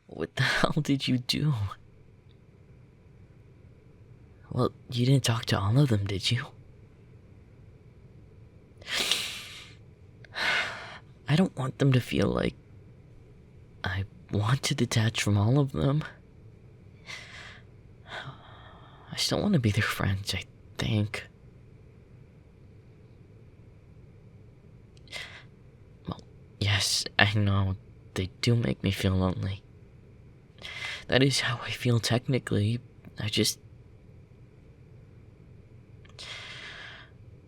What the hell did you do? Well, you didn't talk to all of them, did you? I don't want them to feel like I want to detach from all of them. I still want to be their friends, I think. Well, yes, I know, they do make me feel lonely. That is how I feel technically.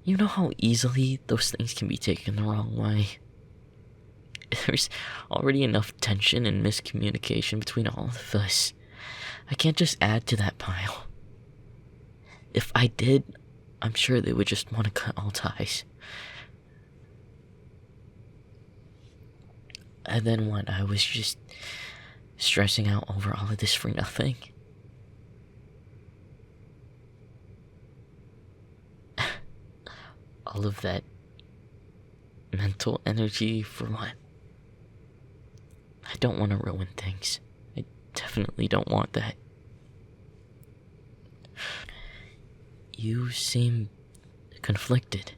You know how easily those things can be taken the wrong way? There's already enough tension and miscommunication between all of us. I can't just add to that pile. If I did, I'm sure they would just want to cut all ties. And then what? I was just stressing out over all of this for nothing. All of that mental energy for what? I don't want to ruin things. I definitely don't want that. You seem conflicted.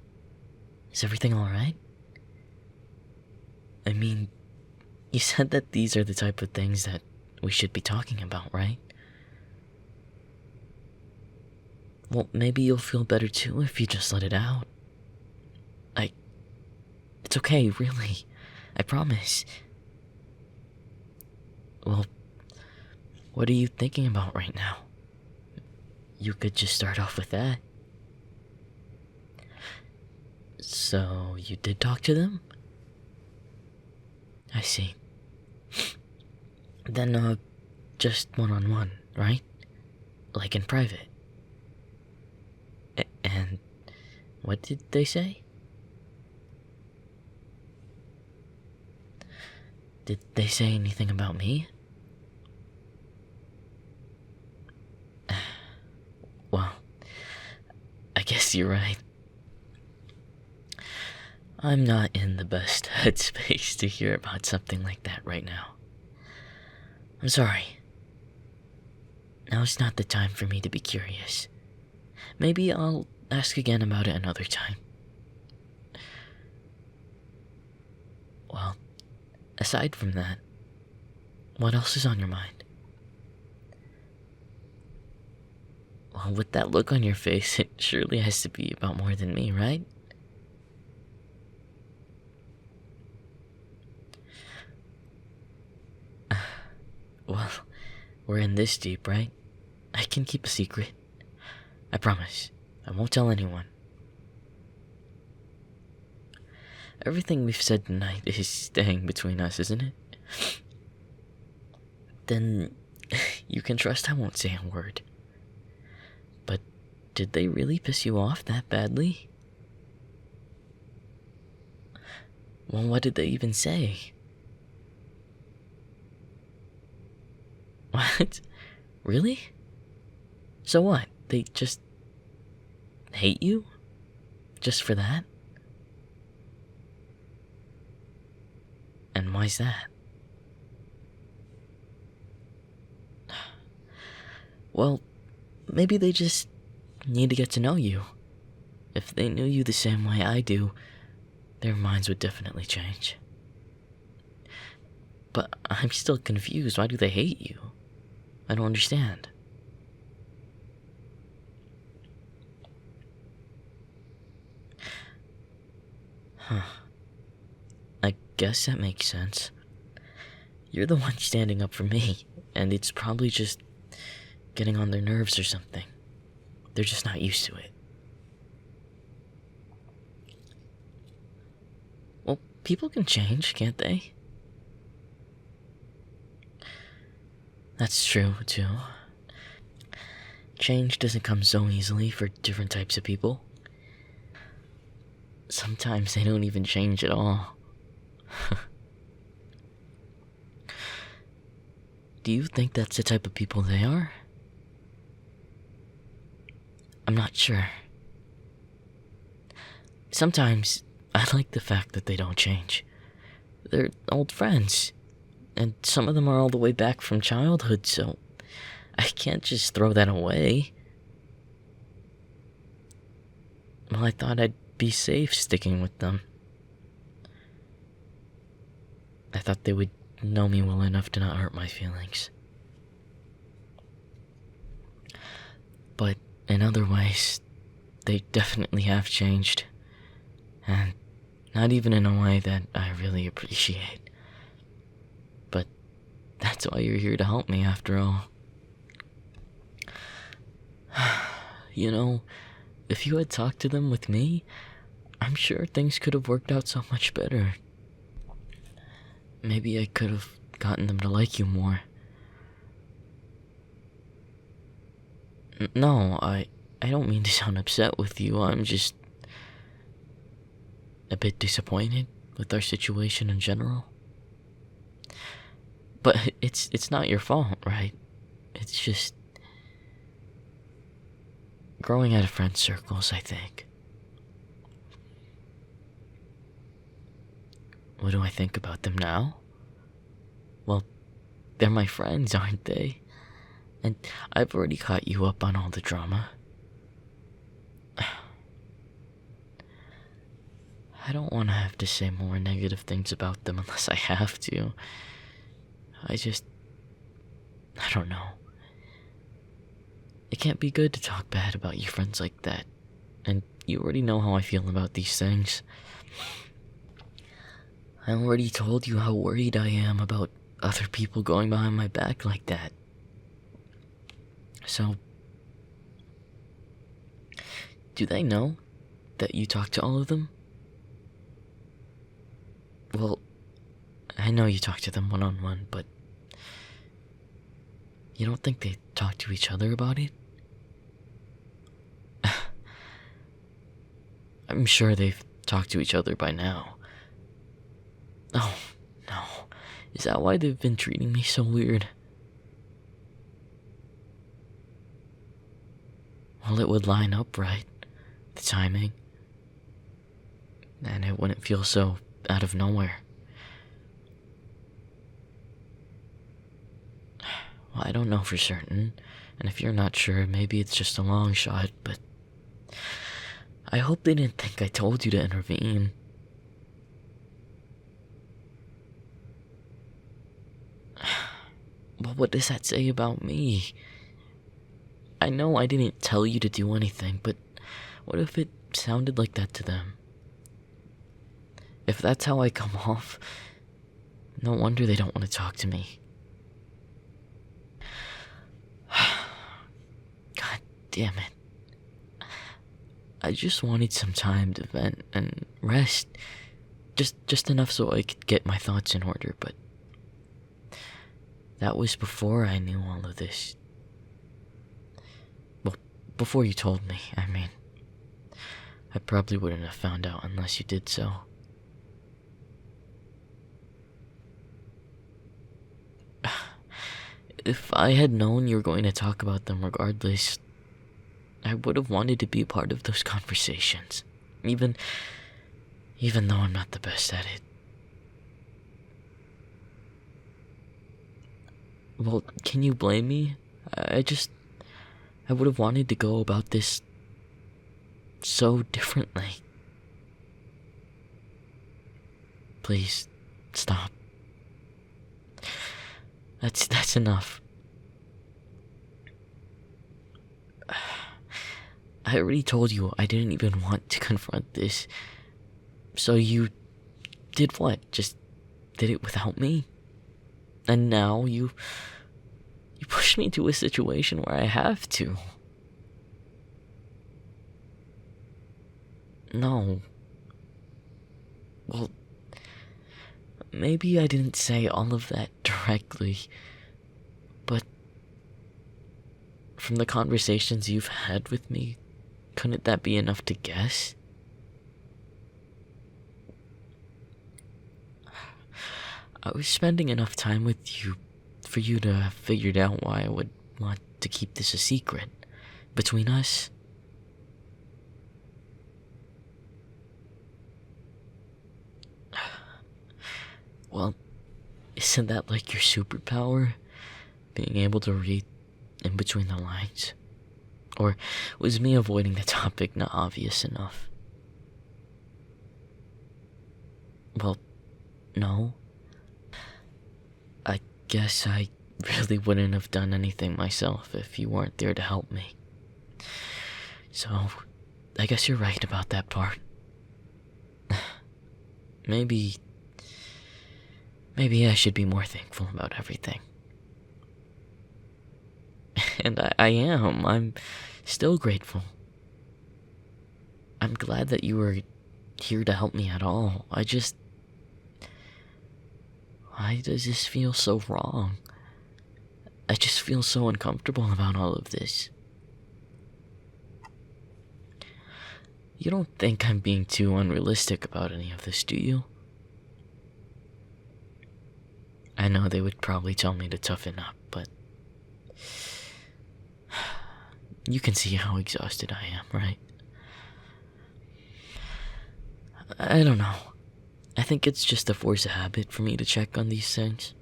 Is everything alright? I mean, you said that these are the type of things that we should be talking about, right? Well, maybe you'll feel better too if you just let it out. It's okay, really. I promise. Well, what are you thinking about right now? You could just start off with that. So, you did talk to them? I see. Then, just one-on-one, right? Like in private. And what did they say? Did they say anything about me? Well, I guess you're right. I'm not in the best headspace to hear about something like that right now. I'm sorry. Now is not the time for me to be curious. Maybe I'll ask again about it another time. Well, aside from that, what else is on your mind? Well, with that look on your face, it surely has to be about more than me, right? Well, we're in this deep, right? I can keep a secret. I promise. I won't tell anyone. Everything we've said tonight is staying between us, isn't it? Then you can trust I won't say a word. But did they really piss you off that badly? Well, what did they even say? What? Really? So what? They just hate you? Just for that? And why's that? Well, maybe they just need to get to know you. If they knew you the same way I do, their minds would definitely change. But I'm still confused. Why do they hate you? I don't understand. Huh. I guess that makes sense. You're the one standing up for me, and it's probably just getting on their nerves or something. They're just not used to it. Well, people can change, can't they? That's true, too. Change doesn't come so easily for different types of people. Sometimes they don't even change at all. Do you think that's the type of people they are? I'm not sure. Sometimes I like the fact that they don't change. They're old friends. And some of them are all the way back from childhood, so I can't just throw that away. Well, I thought I'd be safe sticking with them. I thought they would know me well enough to not hurt my feelings. But in other ways, they definitely have changed. And not even in a way that I really appreciate. But that's why you're here to help me, after all. You know, if you had talked to them with me, I'm sure things could have worked out so much better. Maybe I could have gotten them to like you more. No, I don't mean to sound upset with you. I'm just a bit disappointed with our situation in general. But it's not your fault, right? It's just growing out of friend circles, I think. What do I think about them now? Well, they're my friends, aren't they? And I've already caught you up on all the drama. I don't want to have to say more negative things about them unless I have to. I don't know. It can't be good to talk bad about your friends like that. And you already know how I feel about these things. I already told you how worried I am about other people going behind my back like that. So, do they know that you talk to all of them? Well, I know you talk to them one-on-one, but you don't think they talk to each other about it? I'm sure they've talked to each other by now. Oh, no. Is that why they've been treating me so weird? Well, it would line up right. The timing. And it wouldn't feel so out of nowhere. Well, I don't know for certain. And if you're not sure, maybe it's just a long shot, but I hope they didn't think I told you to intervene. Well, what does that say about me? I know I didn't tell you to do anything, but what if it sounded like that to them? If that's how I come off, no wonder they don't want to talk to me. God damn it. I just wanted some time to vent and rest. Just enough so I could get my thoughts in order, but that was before I knew all of this. Well, before you told me, I mean. I probably wouldn't have found out unless you did so. If I had known you were going to talk about them regardless, I would have wanted to be a part of those conversations. Even though I'm not the best at it. Well, can you blame me? I would have wanted to go about this so differently. Please, stop. That's enough. I already told you I didn't even want to confront this. So you did what? Just did it without me? And now you pushed me into a situation where I have to. No. Well, maybe I didn't say all of that directly, but from the conversations you've had with me, couldn't that be enough to guess? I was spending enough time with you for you to have figured out why I would want to keep this a secret between us. Well, Isn't that like your superpower? Being able to read in between the lines? Or was me avoiding the topic not obvious enough? Well, no. I guess I really wouldn't have done anything myself if you weren't there to help me. So, I guess you're right about that part. Maybe I should be more thankful about everything. And I am. I'm still grateful. I'm glad that you were here to help me at all. Why does this feel so wrong? I just feel so uncomfortable about all of this. You don't think I'm being too unrealistic about any of this, do you? I know they would probably tell me to toughen up, but you can see how exhausted I am, right? I don't know. I think it's just a force of habit for me to check on these things.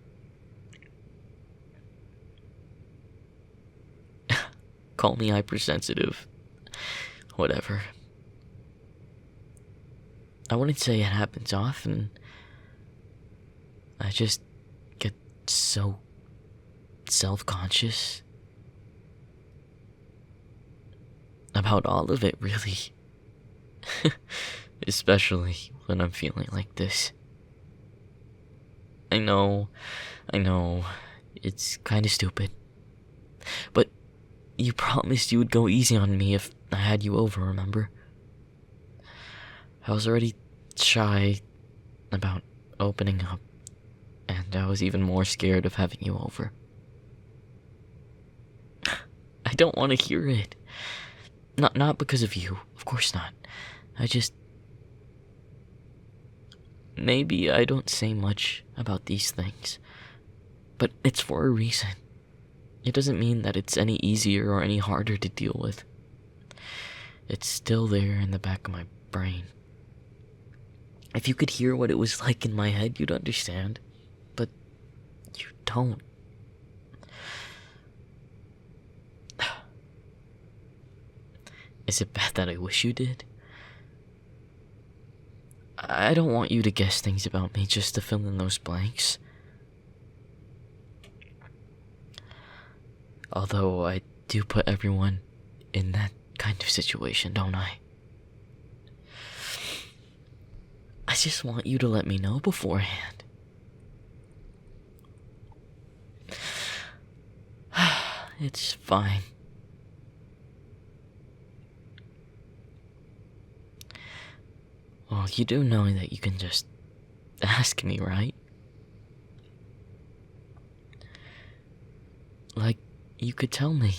Call me hypersensitive. Whatever. I wouldn't say it happens often. I just get so self-conscious about all of it, really. Especially when I'm feeling like this. I know, it's kinda stupid. But you promised you would go easy on me if I had you over, remember? I was already shy about opening up, and I was even more scared of having you over. I don't want to hear it. Not because of you, of course not. Maybe I don't say much about these things, but it's for a reason. It doesn't mean that it's any easier or any harder to deal with. It's still there in the back of my brain. If you could hear what it was like in my head, you'd understand. But you don't. Is it bad that I wish you did? I don't want you to guess things about me just to fill in those blanks. Although I do put everyone in that kind of situation, don't I? I just want you to let me know beforehand. It's fine. Well, you do know that you can just ask me, right? Like, you could tell me,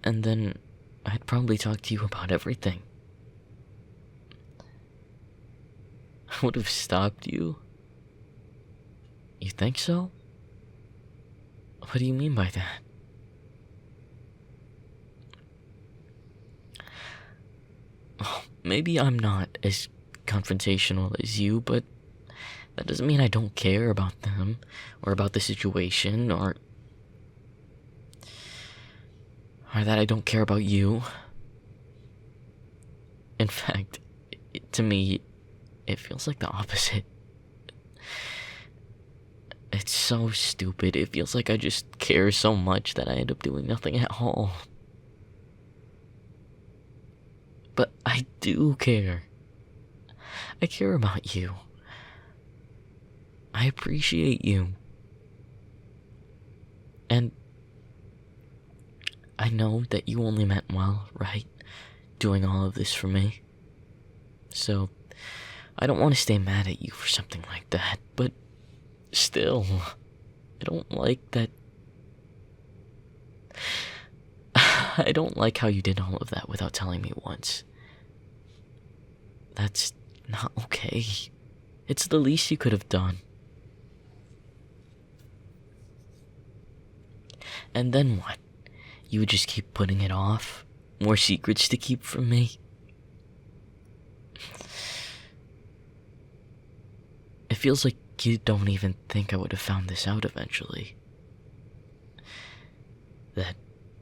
and then I'd probably talk to you about everything. I would have stopped you? You think so? What do you mean by that? Well, maybe I'm not as confrontational as you, but that doesn't mean I don't care about them, or about the situation, or that I don't care about you. In fact, to me, it feels like the opposite. It's so stupid. It feels like I just care so much that I end up doing nothing at all. But I do care. I care about you. I appreciate you. And I know that you only meant well, right? Doing all of this for me. So, I don't want to stay mad at you for something like that, but still, I don't like that. I don't like how you did all of that without telling me once. That's not okay. It's the least you could have done. And then what? You would just keep putting it off? More secrets to keep from me? It feels like you don't even think I would have found this out eventually. That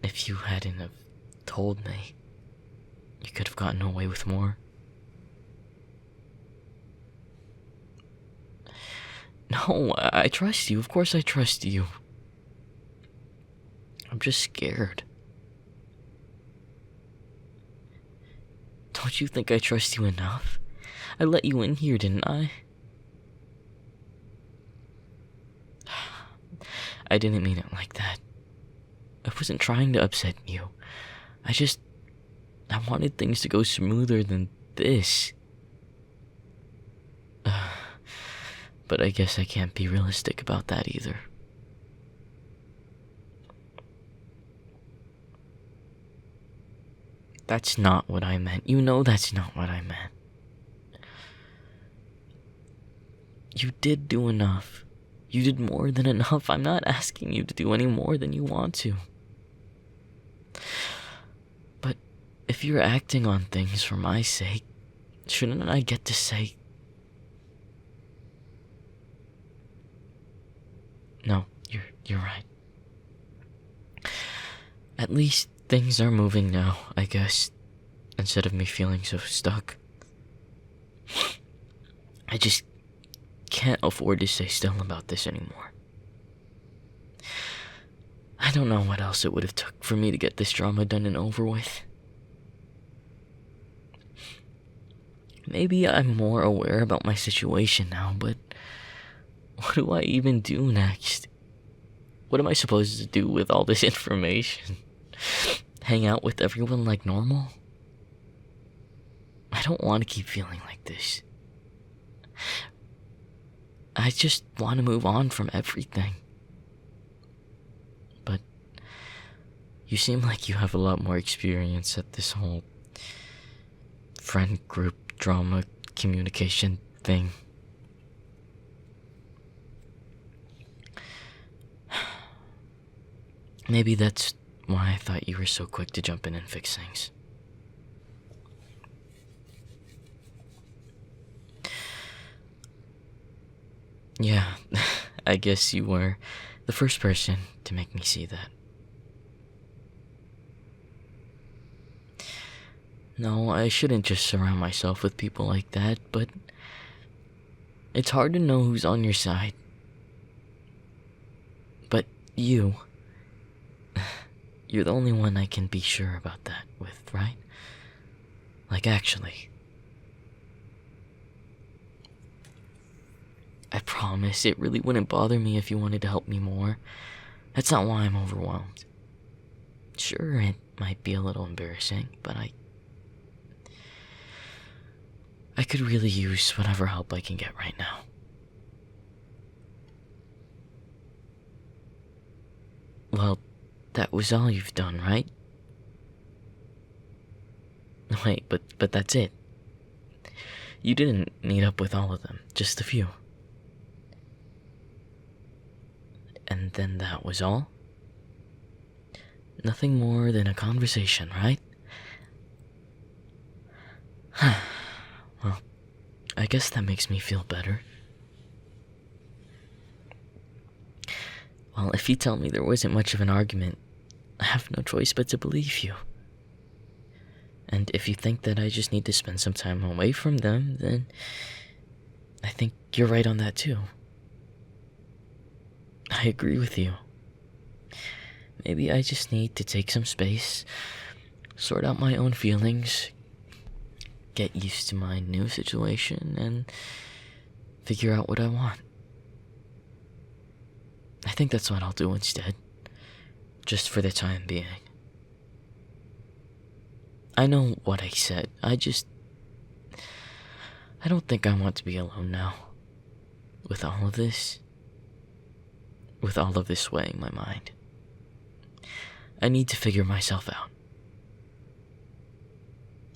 if you hadn't have told me, you could have gotten away with more. No, I trust you. Of course I trust you. I'm just scared. Don't you think I trust you enough? I let you in here, didn't I? I didn't mean it like that. I wasn't trying to upset you. I wanted things to go smoother than this. But I guess I can't be realistic about that either. That's not what I meant. You know that's not what I meant. You did do enough. You did more than enough. I'm not asking you to do any more than you want to. But if you're acting on things for my sake, shouldn't I get to say... No, you're right. At least things are moving now, I guess, instead of me feeling so stuck. I just can't afford to stay still about this anymore. I don't know what else it would have took for me to get this drama done and over with. Maybe I'm more aware about my situation now, but what do I even do next? What am I supposed to do with all this information? Hang out with everyone like normal? I don't want to keep feeling like this. I just want to move on from everything. But you seem like you have a lot more experience at this whole friend group drama communication thing. Maybe that's why I thought you were so quick to jump in and fix things. Yeah, I guess you were the first person to make me see that. No, I shouldn't just surround myself with people like that, but it's hard to know who's on your side. But you're the only one I can be sure about that with, right? Like, actually. I promise it really wouldn't bother me if you wanted to help me more. That's not why I'm overwhelmed. Sure, it might be a little embarrassing, but I could really use whatever help I can get right now. Well, that was all you've done, right? Wait, but that's it. You didn't meet up with all of them, just a few. And then that was all? Nothing more than a conversation, right? Well, I guess that makes me feel better. Well, if you tell me there wasn't much of an argument, I have no choice but to believe you. And if you think that I just need to spend some time away from them, then I think you're right on that too. I agree with you. Maybe I just need to take some space, sort out my own feelings, get used to my new situation, and figure out what I want. I think that's what I'll do instead, just for the time being. I know what I said, I don't think I want to be alone now, with all of this weighing my mind. I need to figure myself out.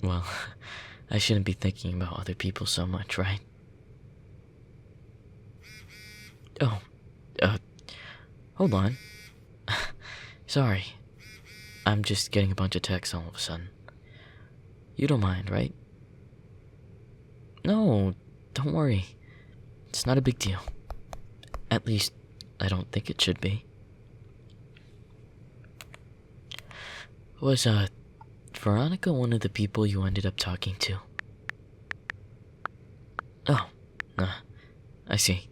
Well, I shouldn't be thinking about other people so much, right? Oh, hold on. Sorry. I'm just getting a bunch of texts all of a sudden. You don't mind, right? No, don't worry. It's not a big deal. At least, I don't think it should be. Was, Veronica one of the people you ended up talking to? Oh, I see.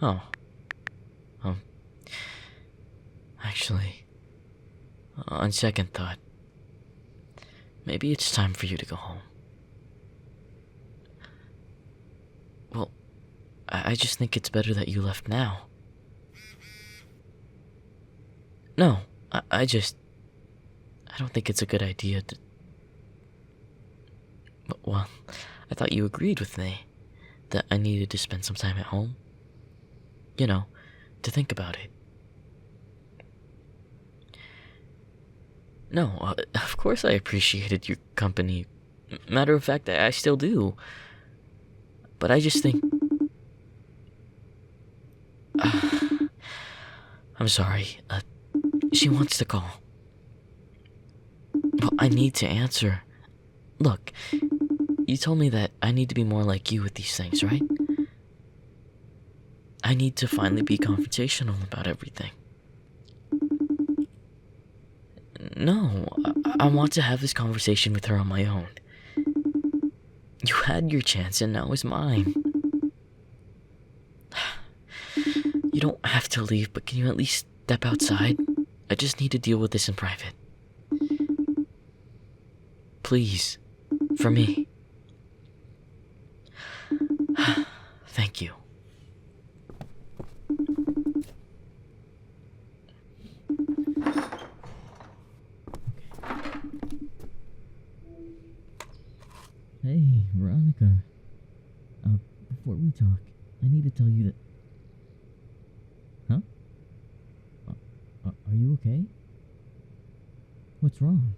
Oh. Um, actually, on second thought, maybe it's time for you to go home. Well, I just think it's better that you left now. No, I don't think it's a good idea to... Well, I thought you agreed with me that I needed to spend some time at home. You know, to think about it. No, of course I appreciated your company. Matter of fact, I still do. But I just think... I'm sorry. She wants to call. Well, I need to answer. Look, you told me that I need to be more like you with these things, right? I need to finally be confrontational about everything. No, I want to have this conversation with her on my own. You had your chance and now it's mine. You don't have to leave, but can you at least step outside? I just need to deal with this in private. Please, for me. Thank you. Hey, Veronica. Before we talk, I need to tell you that... Huh? Are you okay? What's wrong?